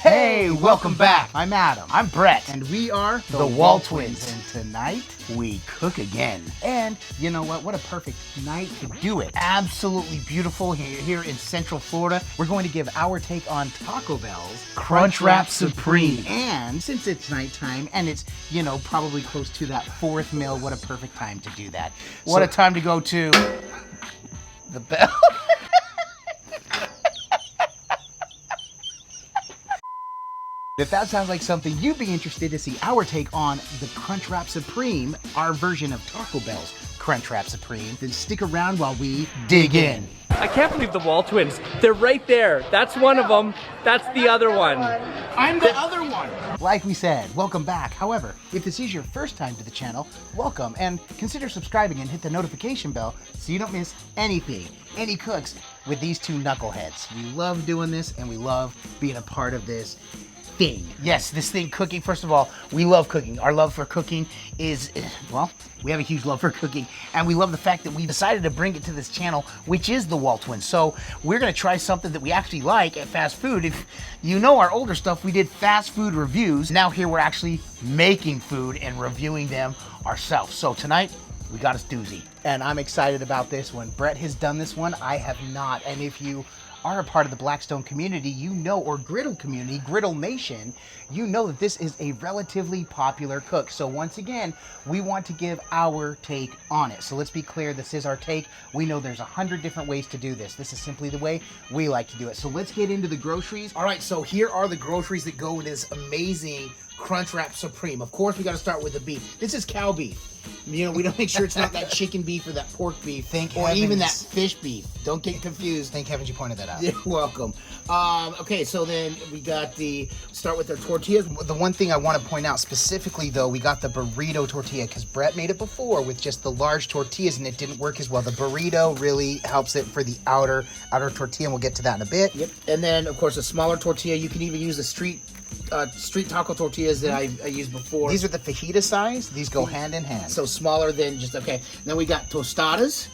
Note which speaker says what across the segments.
Speaker 1: Hey, welcome back.
Speaker 2: I'm Adam.
Speaker 1: I'm Brett.
Speaker 2: And we are
Speaker 1: the WALTWINS.
Speaker 2: And tonight,
Speaker 1: we cook again.
Speaker 2: and you know what? What a perfect night to do it.
Speaker 1: Absolutely beautiful here in Central Florida.
Speaker 2: We're going to give our take on Taco Bell's
Speaker 1: Crunchwrap Supreme.
Speaker 2: And since it's nighttime and it's, probably close to that fourth meal, what a perfect time to do that.
Speaker 1: What a time to go to the bell.
Speaker 2: If that sounds like something you'd be interested to see our take on the Crunchwrap Supreme, our version of Taco Bell's Crunchwrap Supreme, then stick around while we dig in.
Speaker 3: I can't believe the WALTWINS. They're right there. That's one of them. That's the other one.
Speaker 1: I'm the other one.
Speaker 2: Like we said, welcome back. However, if this is your first time to the channel, welcome and consider subscribing and hit the notification bell so you don't miss anything, any cooks with these two knuckleheads. We love doing this and we love being a part of this thing.
Speaker 1: Yes, this thing cooking. First of all, we love cooking. Our love for cooking is, well, we have a huge love for cooking, and we love the fact that we decided to bring it to this channel, which is the WALTWINS. So we're going to try something that we actually like at fast food. If you know our older stuff, we did fast food reviews. Now here we're actually making food and reviewing them ourselves. So tonight, we got us doozy.
Speaker 2: And I'm excited about this one. Brett has done this one. I have not. And if you are a part of the Blackstone community, or Griddle community, Griddle Nation, you know that this is a relatively popular cook. So once again, we want to give our take on it. So let's be clear, this is our take. We know there's 100 different ways to do this. This is simply the way we like to do it. So let's get into the groceries.
Speaker 1: All right, so here are the groceries that go into this amazing Crunchwrap Supreme. Of course, we got to start with the beef. This is cow beef. We don't make sure it's not that chicken beef or that pork beef, or even that fish beef. Don't get confused.
Speaker 2: Thank heavens you pointed that out.
Speaker 1: You're welcome. Okay, so then we got start with our tortillas.
Speaker 2: The one thing I want to point out specifically, though, we got the burrito tortilla because Brett made it before with just the large tortillas and it didn't work as well. The burrito really helps it for the outer tortilla, and we'll get to that in a bit.
Speaker 1: Yep. And then, of course, a smaller tortilla. You can even use the street taco tortillas that I used before.
Speaker 2: These are the fajita size. These go hand in hand.
Speaker 1: So smaller than just, okay. Then we got tostadas,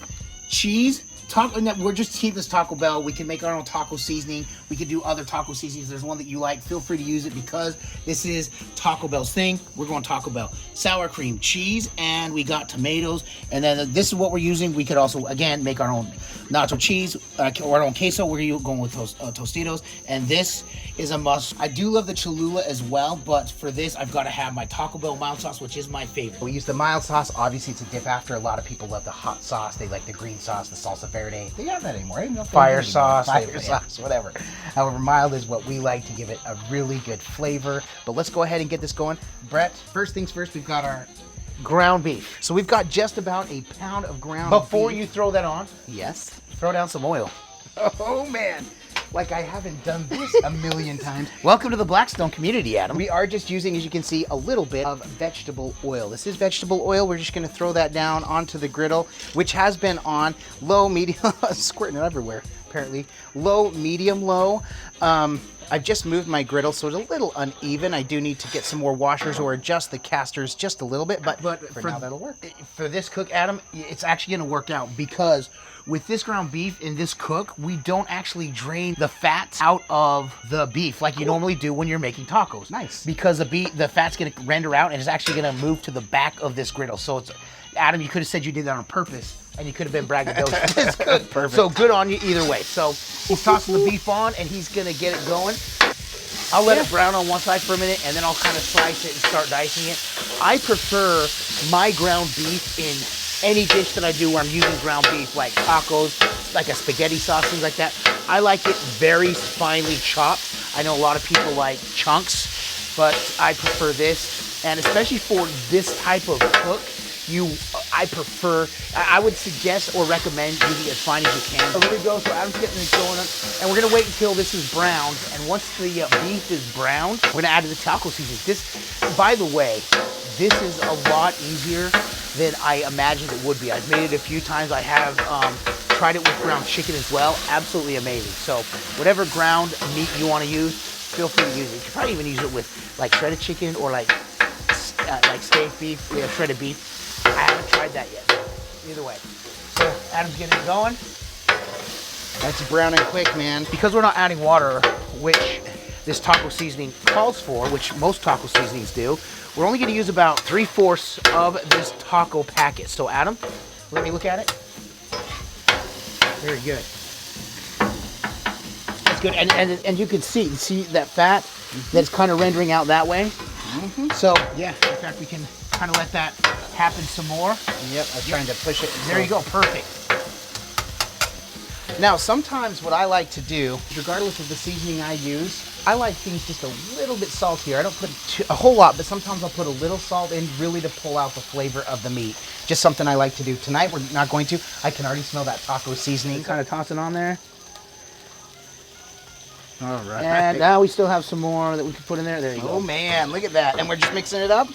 Speaker 1: cheese, we're just keeping this Taco Bell. We can make our own taco seasoning. We can do other taco seasonings. There's one that you like. Feel free to use it because this is Taco Bell's thing. We're going Taco Bell. Sour cream, cheese, and we got tomatoes. And then this is what we're using. We could also, again, make our own nacho cheese or our own queso. We're going with Tostitos. And this is a must. I do love the Cholula as well, but for this, I've got to have my Taco Bell mild sauce, which is my favorite.
Speaker 2: We use the mild sauce. Obviously, it's a dip after. A lot of people love the hot sauce. They like the green sauce, the salsa verde. They have that anymore. I didn't know if they
Speaker 1: Fire
Speaker 2: do
Speaker 1: sauce,
Speaker 2: Fire sauce, whatever. However, mild is what we like to give it a really good flavor. But let's go ahead and get this going. Brett, first things first, we've got our
Speaker 1: Ground beef.
Speaker 2: So we've got just about a pound of ground beef.
Speaker 1: Before you throw that on,
Speaker 2: yes,
Speaker 1: throw down some oil.
Speaker 2: oh man, like I haven't done this a million times.
Speaker 1: Welcome to the Blackstone community, Adam.
Speaker 2: We are just using, as you can see, a little bit of vegetable oil. This is vegetable oil. We're just going to throw that down onto the griddle, which has been on low, medium, squirting it everywhere, apparently. Low, medium, low. I've just moved my griddle, so it's a little uneven. I do need to get some more washers or adjust the casters just a little bit, but for now, that'll work.
Speaker 1: For this cook, Adam, it's actually going to work out because with this ground beef in this cook, we don't actually drain the fats out of the beef like you normally do when you're making tacos.
Speaker 2: Nice.
Speaker 1: Because the fat's going to render out and it's actually going to move to the back of this griddle. So it's, Adam, you could have said you did that on purpose and you could have been braggadocious.
Speaker 2: Perfect.
Speaker 1: So good on you either way. So he's tossing the beef on and he's going to get it going. I'll let it brown on one side for a minute and then I'll kind of slice it and start dicing it. I prefer my ground beef in any dish that I do where I'm using ground beef, like tacos, like a spaghetti sauce, things like that. I like it very finely chopped. I know a lot of people like chunks, but I prefer this. And especially for this type of cook, I would suggest or recommend using it as fine as you can. So here we go. So Adam's getting it going on, and we're gonna wait until this is browned. And once the beef is browned, we're gonna add to the taco seasoning. This, by the way, this is a lot easier than I imagined it would be. I've made it a few times. I have tried it with ground chicken as well. Absolutely amazing. So whatever ground meat you want to use, feel free to use it. You can probably even use it with like shredded chicken or like steak beef, shredded beef. I haven't tried that yet. Either way. So Adam's getting it going.
Speaker 2: That's browning quick, man.
Speaker 1: Because we're not adding water, which this taco seasoning calls for, which most taco seasonings do, we're only going to use about 3/4 of this taco packet. So Adam, let me look at it. Very good. That's good. And you can see that fat that's kind of rendering out that way. So yeah, in fact, we can kind of let that happen some more.
Speaker 2: Yep, I'm trying to push it.
Speaker 1: There you go, perfect.
Speaker 2: Now, sometimes what I like to do, regardless of the seasoning I use, I like things just a little bit saltier. I don't put a whole lot, but sometimes I'll put a little salt in really to pull out the flavor of the meat. Just something I like to do. Tonight, we're not going to. I can already smell that taco seasoning.
Speaker 1: Kind of toss it on there.
Speaker 2: All right.
Speaker 1: And now we still have some more that we can put in there. There you go.
Speaker 2: Oh, man, look at that. And we're just mixing it up?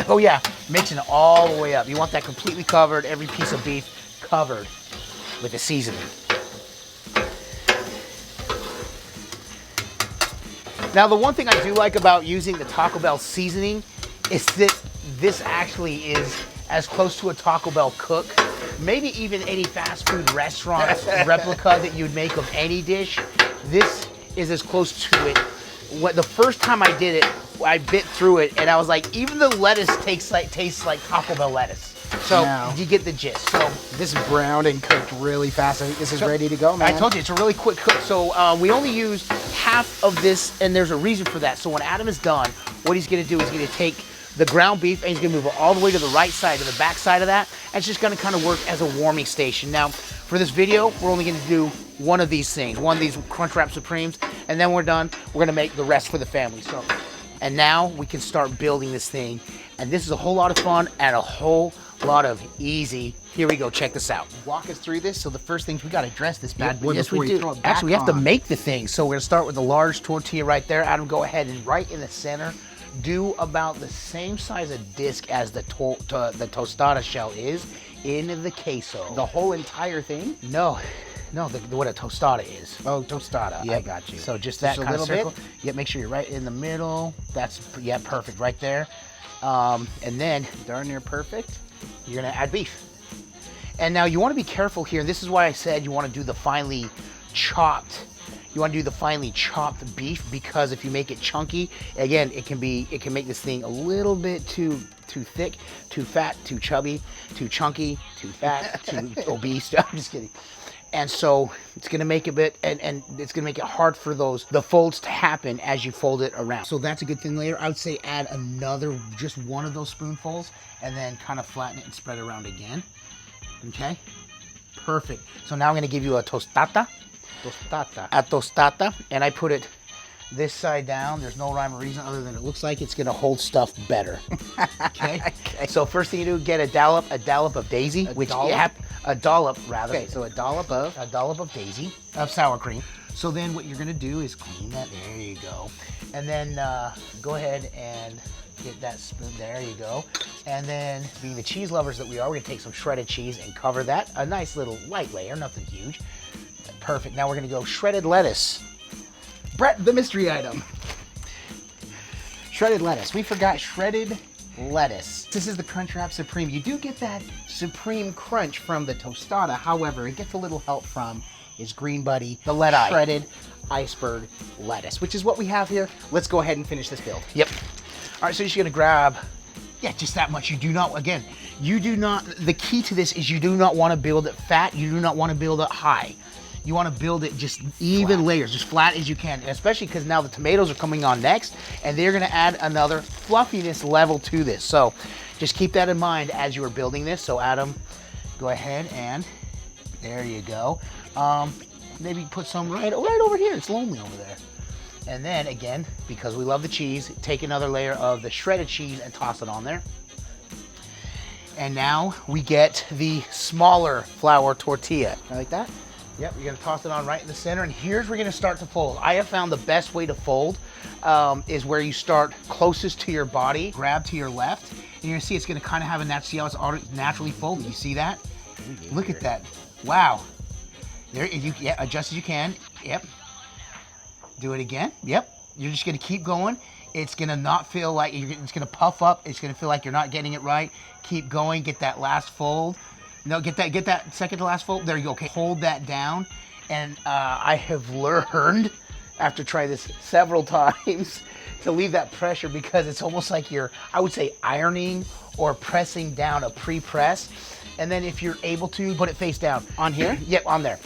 Speaker 1: Oh, yeah, mixing it all the way up. You want that completely covered, every piece of beef covered with the seasoning. Now, the one thing I do like about using the Taco Bell seasoning is that this actually is as close to a Taco Bell cook, maybe even any fast food restaurant replica that you'd make of any dish. This is as close to it. The first time I did it, I bit through it, and I was like, even the lettuce tastes like Taco Bell lettuce. So you get the gist. So
Speaker 2: this is browned and cooked really fast. I think this is ready to go, man.
Speaker 1: I told you, it's a really quick cook. So we only use half of this, and there's a reason for that. So when Adam is done, what he's gonna do is gonna take the ground beef and he's gonna move it all the way to the right side, to the back side of that, and it's just gonna kind of work as a warming station. Now, for this video, we're only gonna do one of these things, one of these Crunchwrap Supremes, and then we're done. We're gonna make the rest for the family. So, and now we can start building this thing, and this is a whole lot of fun and a whole lot of easy. Here we go, check this out.
Speaker 2: Walk us through this. So the first things, we gotta dress this bad boy
Speaker 1: Yes,
Speaker 2: before
Speaker 1: we
Speaker 2: you
Speaker 1: do.
Speaker 2: throw it back
Speaker 1: Actually, we have to
Speaker 2: on.
Speaker 1: make the thing. So we're gonna start with the large tortilla right there. Adam, go ahead and right in the center, do about the same size of disc as the tostada shell is in the queso.
Speaker 2: The whole entire thing?
Speaker 1: No, what a tostada is.
Speaker 2: Oh, tostada.
Speaker 1: Yep.
Speaker 2: I got you.
Speaker 1: So just that
Speaker 2: a
Speaker 1: kind of
Speaker 2: little
Speaker 1: circle.
Speaker 2: bit?
Speaker 1: Yep, make sure you're right in the middle. That's, yeah, perfect right there. And then
Speaker 2: Darn near perfect.
Speaker 1: you're gonna add beef. And now you wanna be careful here. This is why I said you wanna do the finely chopped. You wanna do the finely chopped beef, because if you make it chunky, again, it can make this thing a little bit too thick, too fat, too chubby, too chunky, too fat, too obese. I'm just kidding. And so it's gonna make a bit, and it's gonna make it hard for the folds to happen as you fold it around. So that's a good thing later. I would say add just one of those spoonfuls, and then kind of flatten it and spread it around again. Okay, perfect. So now I'm gonna give you a tostata. A tostata, and I put it this side down. There's no rhyme or reason other than it looks like it's gonna hold stuff better. Okay? So first thing you do, get a dollop of daisy, a dollop rather.
Speaker 2: Okay, so a dollop of
Speaker 1: daisy, of sour cream. So then what you're gonna do is clean that, there you go. And then go ahead and get that spoon, there you go. And then, being the cheese lovers that we are, we're gonna take some shredded cheese and cover that. A nice little light layer, nothing huge. Perfect, now we're gonna go shredded lettuce.
Speaker 2: Brett, the mystery item. Shredded lettuce. We forgot shredded lettuce. This is the Crunchwrap Supreme. You do get that supreme crunch from the tostada. However, it gets a little help from its Green Buddy,
Speaker 1: The lead-eye.
Speaker 2: shredded iceberg lettuce, which is what we have here. Let's go ahead and finish this build.
Speaker 1: Yep. All right, so you're just gonna grab, just that much. You do not, the key to this is you do not wanna build it fat, you do not wanna build it high. You wanna build it just even
Speaker 2: Flat.
Speaker 1: layers, just flat as you can, especially because now the tomatoes are coming on next, and they're gonna add another fluffiness level to this. So just keep that in mind as you are building this. So Adam, go ahead and, there you go. Maybe put some right over here. It's lonely over there. And then again, because we love the cheese, take another layer of the shredded cheese and toss it on there. And now we get the smaller flour tortilla.
Speaker 2: Like that?
Speaker 1: Yep, you're gonna toss it on right in the center, and here's where you're gonna start to fold. I have found the best way to fold is where you start closest to your body, grab to your left, and you're gonna see it's gonna kind of have see how it's already naturally folded. You see that? Look at that. Wow. There, adjust as you can. Yep. Do it again. Yep. You're just gonna keep going. It's gonna not feel like it's gonna puff up. It's gonna feel like you're not getting it right. Keep going. Get that last fold. No, get that second to last fold. There you go. Okay, hold that down. And I have learned after trying this several times, to leave that pressure, because it's almost like you're, I would say, ironing or pressing down a pre-press. And then if you're able to, put it face down.
Speaker 2: On here?
Speaker 1: Yep, on there.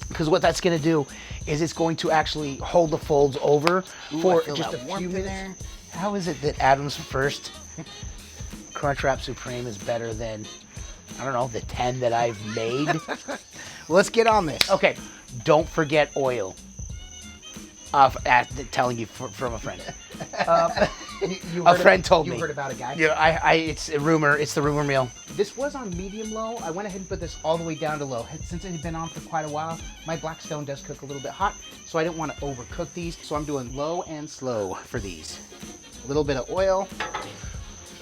Speaker 1: Because what that's gonna do is it's going to actually hold the folds over for just a few minutes.
Speaker 2: There.
Speaker 1: How is it that Adam's first Crunchwrap Supreme is better than, I don't know, the 10 that I've made?
Speaker 2: Let's get on this.
Speaker 1: Okay, don't forget oil. Telling you from a friend. A friend told me.
Speaker 2: You heard about a guy?
Speaker 1: Yeah, it's a rumor. It's the rumor mill.
Speaker 2: This was on medium low. I went ahead and put this all the way down to low. Since it had been on for quite a while, my Blackstone does cook a little bit hot, so I didn't want to overcook these. So I'm doing low and slow for these. A little bit of oil.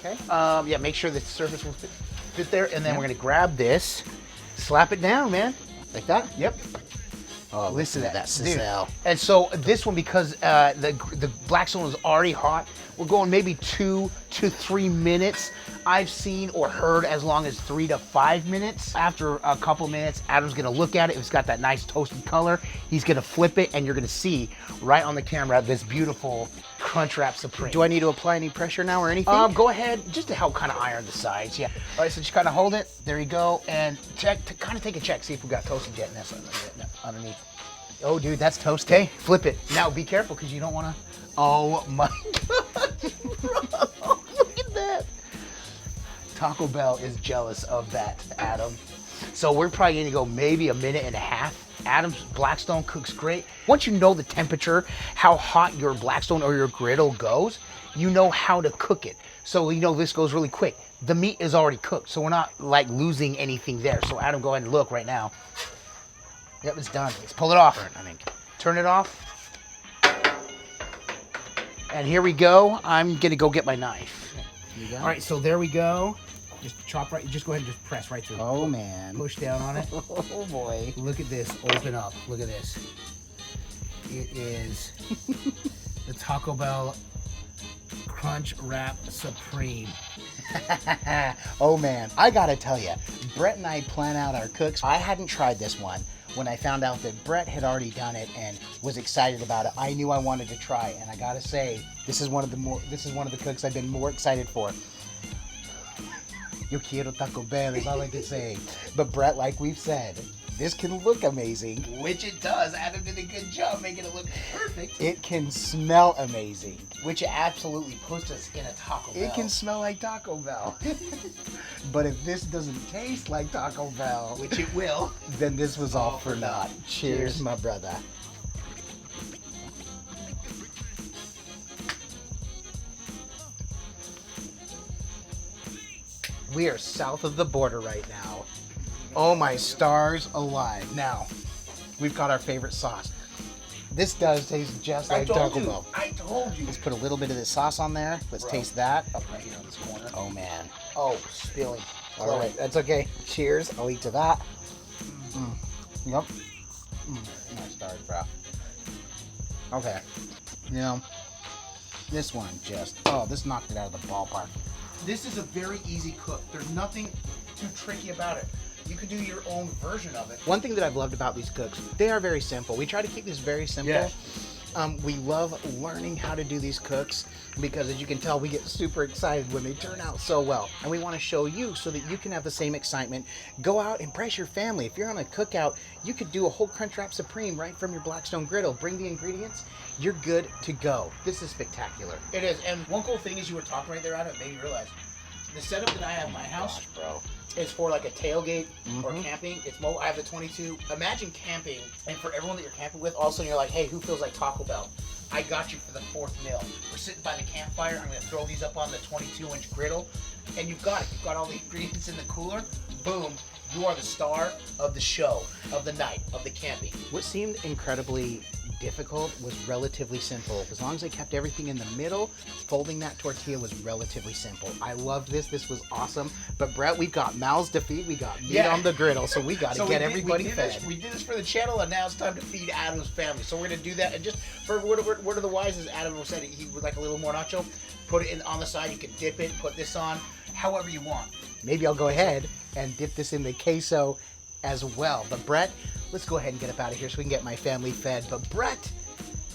Speaker 2: Okay.
Speaker 1: Yeah, make sure the surface will fit there, and then we're gonna grab this, slap it down, man.
Speaker 2: Like that?
Speaker 1: Yep.
Speaker 2: Oh, listen to that sizzle.
Speaker 1: And so this one, because the Blackstone is already hot, we're going maybe 2 to 3 minutes. I've seen or heard as long as 3 to 5 minutes. After a couple minutes, Adam's gonna look at it. If it's got that nice toasted color, he's gonna flip it, and you're gonna see right on the camera this beautiful Crunchwrap Supreme.
Speaker 2: Do I need to apply any pressure now or anything?
Speaker 1: Go ahead, just to help kind of iron the sides. Yeah. All right, so just kind of hold it. There you go, and check. Kind of take a check. See if we got toasted yet. That's underneath.
Speaker 2: Oh, dude, that's toasted.
Speaker 1: Okay, flip it. Now be careful, because you don't want to. Oh my gosh, bro! Look at that. Taco Bell is jealous of that, Adam. So we're probably gonna go maybe a minute and a half. Adam's Blackstone cooks great. Once you know the temperature, how hot your Blackstone or your griddle goes, you know how to cook it. So you know this goes really quick. The meat is already cooked, so we're not like losing anything there. So Adam, go ahead and look right now. Yep, it's done. Let's pull it off.
Speaker 2: I think.
Speaker 1: Turn it off. And here we go. I'm gonna go get my knife.
Speaker 2: You go.
Speaker 1: All right, so there we go. Just chop right. Just go ahead and just press right through.
Speaker 2: Oh man.
Speaker 1: Push down on it.
Speaker 2: Oh boy.
Speaker 1: Look at this. Open up. Look at this. It is the Taco Bell Crunchwrap Supreme.
Speaker 2: Oh man, I gotta tell you, Brett and I plan out our cooks. I hadn't tried this one. When I found out that Brett had already done it and was excited about it, I knew I wanted to try it. And I gotta say, this is one of the cooks I've been more excited for. Yo quiero Taco Bell is all I can say. But Brett, like we've said, this can look amazing.
Speaker 1: Which it does. Adam did a good job making it look perfect.
Speaker 2: It can smell amazing.
Speaker 1: Which absolutely puts us in a Taco Bell.
Speaker 2: It can smell like Taco Bell. But if this doesn't taste like Taco Bell,
Speaker 1: which it will,
Speaker 2: then this was all for naught. Cheers, my brother. We are south of the border right now. Oh my stars alive. Now, we've got our favorite sauce. This does taste just like Taco Bell.
Speaker 1: I told you.
Speaker 2: Let's put a little bit of this sauce on there. Let's taste that.
Speaker 1: Up right here on this corner.
Speaker 2: Oh man.
Speaker 1: Oh, spilling.
Speaker 2: All right, that's okay. Cheers. I'll eat to that. Yep. My stars, bro. Okay. You know, this one just, this knocked it out of the ballpark.
Speaker 1: This is a very easy cook. There's nothing too tricky about it. You can do your own version of it.
Speaker 2: One thing that I've loved about these cooks, they are very simple. We try to keep this very simple.
Speaker 1: Yeah.
Speaker 2: We love learning how to do these cooks because, as you can tell, we get super excited when they turn out so well. And we want to show you so that you can have the same excitement. Go out, impress your family. If you're on a cookout, you could do a whole Crunchwrap Supreme right from your Blackstone Griddle. Bring the ingredients. You're good to go. This is spectacular.
Speaker 1: It is. And one cool thing is you were talking right there, Adam, it made me realize the setup that I have in my house,
Speaker 2: bro,
Speaker 1: is for like a tailgate or camping. It's I have the 22. Imagine camping, and for everyone that you're camping with, all of a sudden you're like, hey, who feels like Taco Bell? I got you for the 4th meal. We're sitting by the campfire. I'm going to throw these up on the 22-inch griddle, and you've got it. You've got all the ingredients in the cooler. Boom. You are the star of the show, of the night, of the camping.
Speaker 2: What seemed incredibly difficult was relatively simple. As long as I kept everything in the middle, folding that tortilla was relatively simple. I loved this. This was awesome. But Brett, we've got mouths to feed. We got meat on the griddle, so we got to get everybody fed.
Speaker 1: We did this for the channel, and now it's time to feed Adam's family. So we're going to do that. And just for word of the wise, as Adam said, he would like a little more nacho. Put it in on the side. You can dip it, put this on, however you want.
Speaker 2: Maybe I'll go ahead and dip this in the queso as well. But Brett, let's go ahead and get up out of here so we can get my family fed. But Brett,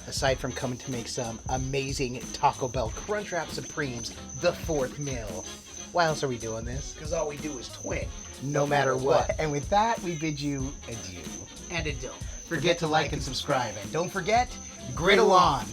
Speaker 2: Aside from coming to make some amazing Taco Bell Crunchwrap Supremes, the 4th meal. Why else are we doing this?
Speaker 1: Because all we do is twin.
Speaker 2: No matter what. And with that, we bid you adieu.
Speaker 1: And a dill.
Speaker 2: Forget to like and subscribe. And don't forget, griddle on.